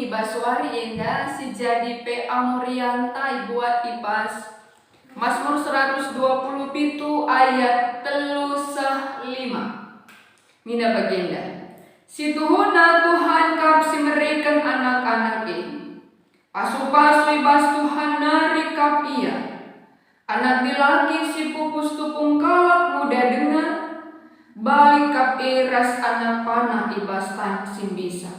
ibasuari indah si jadi pe amurianta ibuat ibas Mazmur 127 ayat 5. Nina baginda. Si Tuhuna Tuhan kap si merikan anak-anak ini. Pasu-pasu ibas Tuhan nari kapia. Anak dilaki si pupus tupung kalak muda dengar. Balik kap iras anak panah ibas tan simbisa.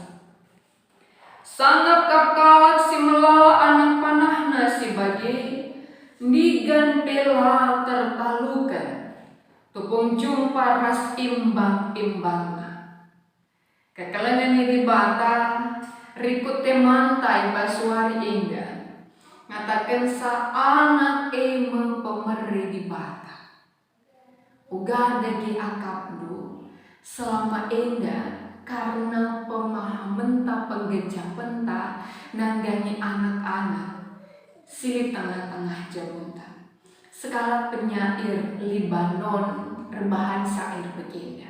Sanggap kap kalak si melala anak panahna si bagi. Digan pela tertalukan. Tupung jumpa ras imbang-imbangna. Kekalangan ini bata rikut temantai basuari indah. Ngatakan sa anak eme pemeri di bata. Uga dagi akapdu selama indah karena pemahaman ta penggeja penta nanggani anak-anak sili tengah-tengah jabunta. Sekala penyair Libanon rebahan syair begini.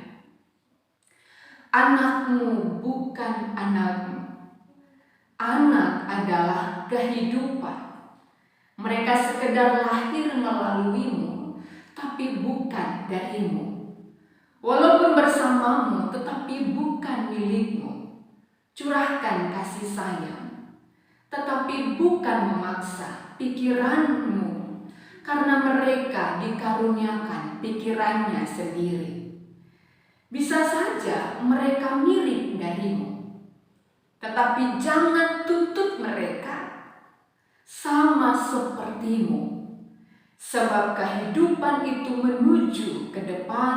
Anakmu bukan anakmu. Anak adalah kehidupan. Mereka sekedar lahir melaluimu, tapi bukan darimu. Walaupun bersamamu, tetapi bukan milikmu. Curahkan kasih sayang, tetapi bukan memaksa pikiranmu, karena mereka dikaruniakan pikirannya sendiri. Bisa saja mereka mirip darimu, tetapi jangan tutup mereka sama sepertimu, sebab kehidupan itu menuju ke depan,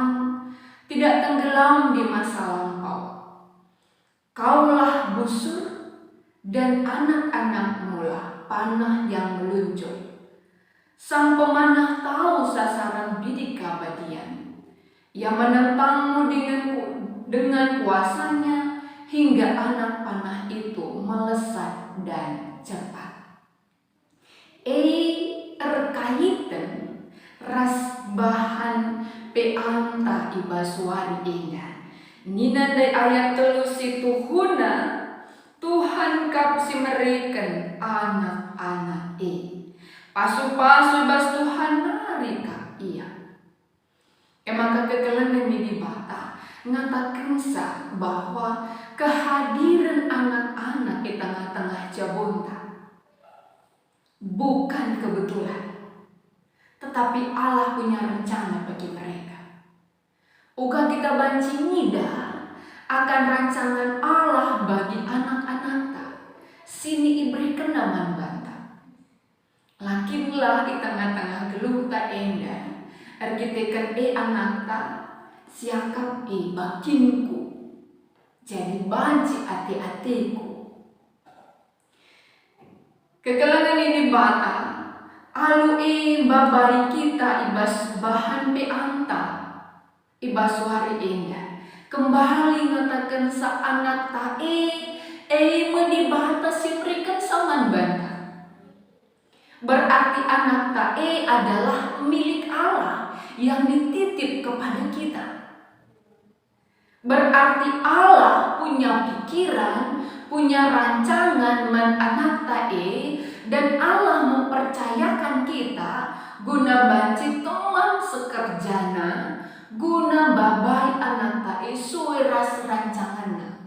tidak tenggelam di masa lampau. Kaulah busur dan anak-anakmu lah panah yang meluncur. Sang pemanah tahu sasaran bidik keabadian. Ia menentangmu dengan kuasanya hingga anak panah itu melesat dan cepat. Erkaitan ras bahan peanta ibasuari indah. Nina dari ayat 3 si Tuhuna Tuhan kap si merikan anak-anak pasu-pasu ibas Tuhan nari kap iya. Maka kekelanan ini bata ngatakan sa bahwa kehadiran anak-anak di tengah-tengah jabonta bukan kebetulan, tetapi Allah punya rencana bagi mereka. Uga kita banci nida akan rancangan Allah bagi anak-anak sini iberikan naman banta. Lakinlah di tengah-tengah geluh tak endah. Arkitekan anak tak siakap bakinku jadi banci ati-atiku. Kekelangan ini bata alu babai kita ibas bahan peanta ibas hari indah kembali ngatakan sa anak ta menibata si berikan saman banta. Berarti anak ta adalah milik Allah yang dititip kepada kita. Berarti Allah punya pikiran, punya rancangan man anak ta dan Allah mempercayakan kita guna banci teman sekerjana, guna babai anak ta suwe ras rancanganna.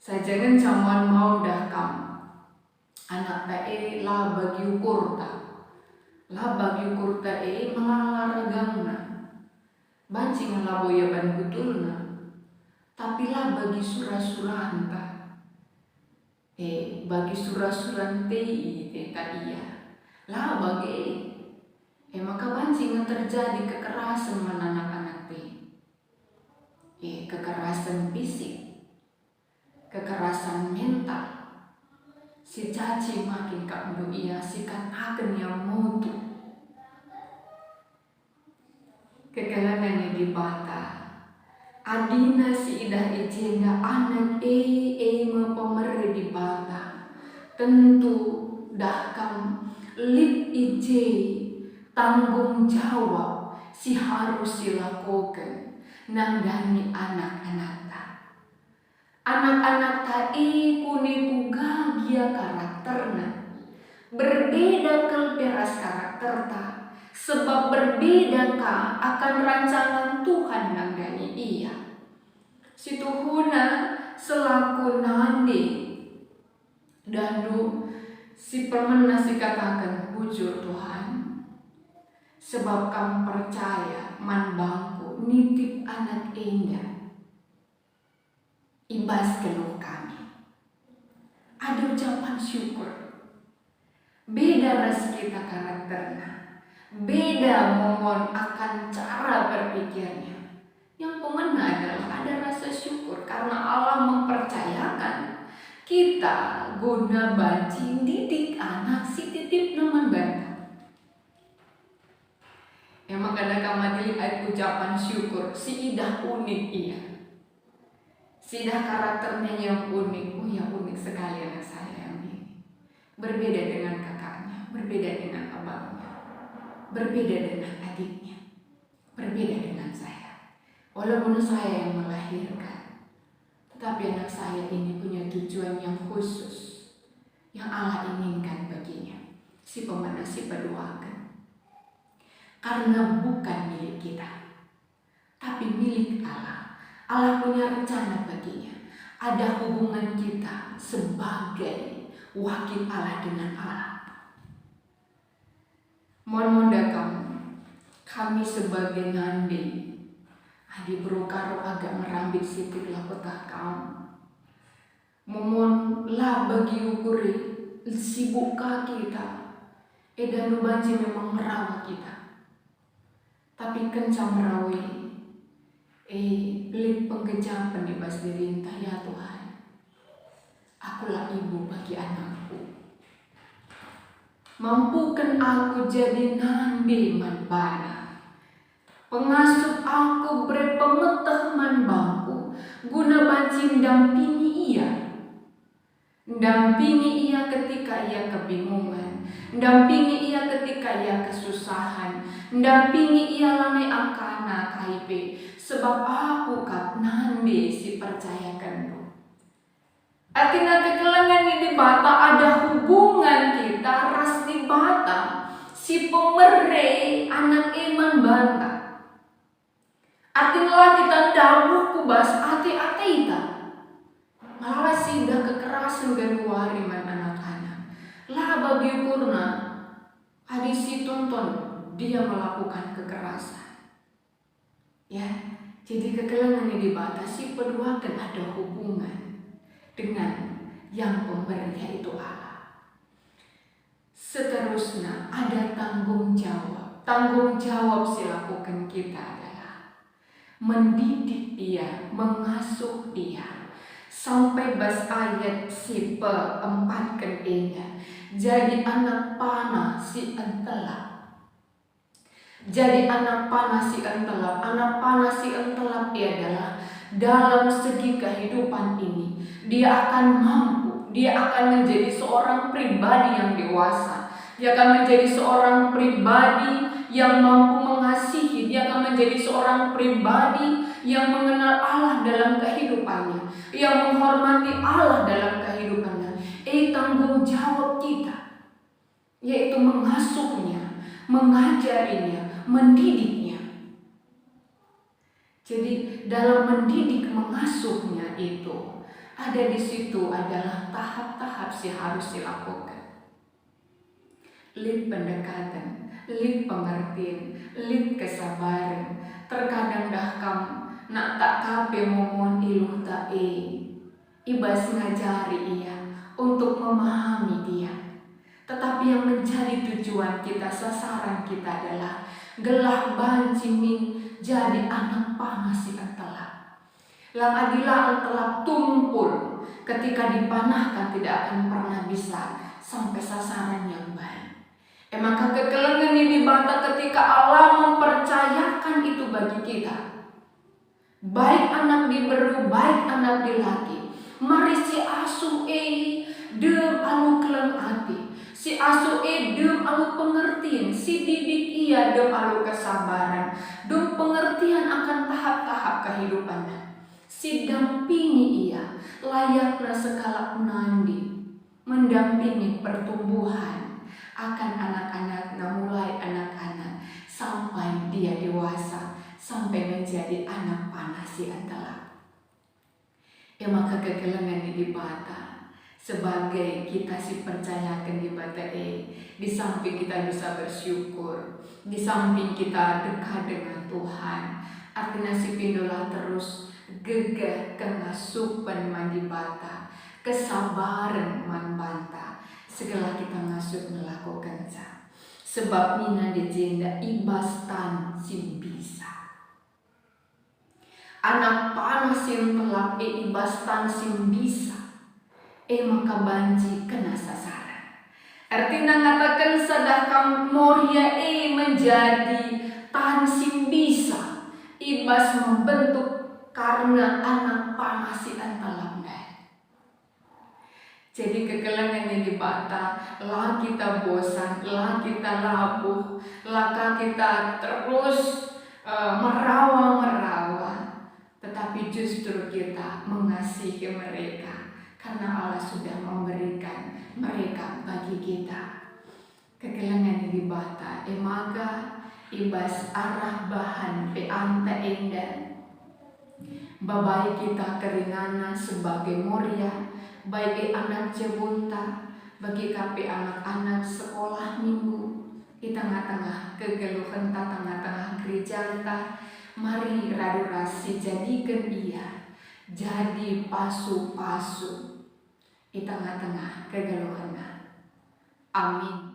Sajangan caman mau dah kamu. Anak ta lah bagi ukur ta. Lah bagi ukur ta melala regangna. Banci ngelabo ya ban butulna. Tapi lah bagi surah-surahan ta. Bagi surah-surahan ta iya. Lah bagi maka banci terjadi kekerasan man anak-anak kekerasan fisik. Kekerasan mental. Si caci makin kak ia sikat akan yang mutu. Kekalangannya di bata. Adina si idah ijenda anak pemeri di bata. Tentu dahkam lip ije tanggung jawab si harus dilakukan nanggani anak-anak ta. Anak-anak tai kuniku gagia karakterna. Berbeda kelperas karakter ta. Sebab berbeda ka akan rancangan Tuhan nangdani ia. Si Tuhuna selaku nande dandu si permena si katakan bujur Tuhan. Sebab kamu percaya man bangku nitip anak enda ibas keluh kami. Ada ucapan syukur. Beda ras kita karakternya. Beda mohon akan cara berpikirnya. Yang pemena adalah ada rasa syukur karena Allah mempercayakan kita guna banci didik anak si titip naman banta. Emang kadang madili ada ucapan syukur, si idah unik iya. Si idah karakternya yang unik, oh yang unik sekali anak saya yang ini. Berbeda dengan kakaknya, berbeda dengan abangnya, berbeda dengan adiknya, berbeda dengan saya. Walaupun saya yang melahirkan, tetapi anak saya ini punya tujuan yang khusus, yang Allah inginkan baginya. Si pemana, si peduakan. Karena bukan milik kita, tapi milik Allah. Allah punya rencana baginya. Ada hubungan kita sebagai wakil Allah dengan Allah. Mohon kami sebagai nande adi berukaro agak merambit sitik lakotah kamu. Mohon lah bagi ukuri sibuk kita. Edan banci memang merawat kita. Tapi kencang merawi belik penggejapan di bas dirintah ya Tuhan. Akulah ibu bagi anakku. Mampukan aku jadi nande man bana. Pengasuh aku berpemetah man bangku. Guna banci dampingi ia. Dampingi ia ketika ia kebingungan. Dampingi ia ketika ia kesusahan. Dampingi ia lanai angkana kaipe. Sebab aku kap nande si percayakan tu. Artinya kekelangan di bata ada hubungan kita ras di bata. Si pemere anak iman banta. Artinya kita dawuk kubas ate-ate ita. Malah sindah kekerasan ganuari man anak-anak. Lah bagi ukurna adi si tonton dia melakukan kekerasan. Ya, jadi kekelangan yang dibatasi peduakan ada hubungan dengan yang pemberi yaitu Allah. Seterusnya ada tanggung jawab. Tanggung jawab si lakukan kita adalah mendidik dia, mengasuh dia. Sampai bas ayat si keempat kedenya. Jadi anak panah si entelap. Jadi anak panah si entelap. Anak panah si entelap dia adalah dalam segi kehidupan ini. Dia akan mampu. Dia akan menjadi seorang pribadi yang dewasa. Dia akan menjadi seorang pribadi yang mampu mengasihi. Dia akan menjadi seorang pribadi yang mengenal Allah dalam kehidupannya, yang menghormati Allah dalam kehidupannya. Tanggung jawab kita yaitu mengasuhnya, mengajarinya, mendidiknya. Jadi dalam mendidik mengasuhnya itu ada di situ adalah tahap-tahap si harus dilakukan. Lid pendekatan, lid pengertian, lid kesabaran. Terkadang dah kamu nak tak kape momon iluh tak ibas ngajari ia untuk memahami dia. Tetapi yang menjadi tujuan kita, sasaran kita adalah gelah bancimin jadi anak panah si entelap. Lang adilah entelap tumpul ketika dipanahkan tidak akan pernah bisa sampai sasaran yang baik. Maka kekelengan ini dibata ketika Allah mempercayakan itu bagi kita. Baik anak diberu, baik anak dilaki. Mari si asuh dem alu keleng hati. Si asuh dem alu pengertian. Si didik ia dem alu kesabaran. Dem pengertian akan tahap-tahap kehidupannya. sidampingi ia layakna sekala nandi, mendampingi pertumbuhan akan anak-anak, mulai anak-anak sampai dia dewasa, sampai menjadi anak panas si antala. Ya maka kegelangan di bata sebagai kita si percayakan di bata di samping kita bisa bersyukur, di samping kita dekat dengan Tuhan, artinya si pindola terus gegah kengasupan mandi bata, kesabaran membanta segala kita ngasup melakukan sa. Sebab mina dijenda ibas tan sim bisa. Anak panas yang telap ibas tan sim bisa. Maka banci kena sasaran. Artinya ngatakan sadakam moria menjadi tan sim bisa. Ibas membentuk karena anak panas si antalamnya. Jadi kegelangan yang dibata, lah kita bosan, lah kita labuh, lah kita terus merawa-merawa. Tetapi justru kita mengasihi mereka, karena Allah sudah memberikan mereka bagi kita. Kegelangan yang dibata, emaga ibas arah bahan peanta endan. Babai kita keringanan sebagai moria, bagi anak jebunta, bagi kapi anak-anak sekolah minggu, di tengah-tengah kegeluhan tengah-tengah gereja ta, mari radurasi jadikan ia jadi pasu-pasu di tengah-tengah kegeluhan. Amin.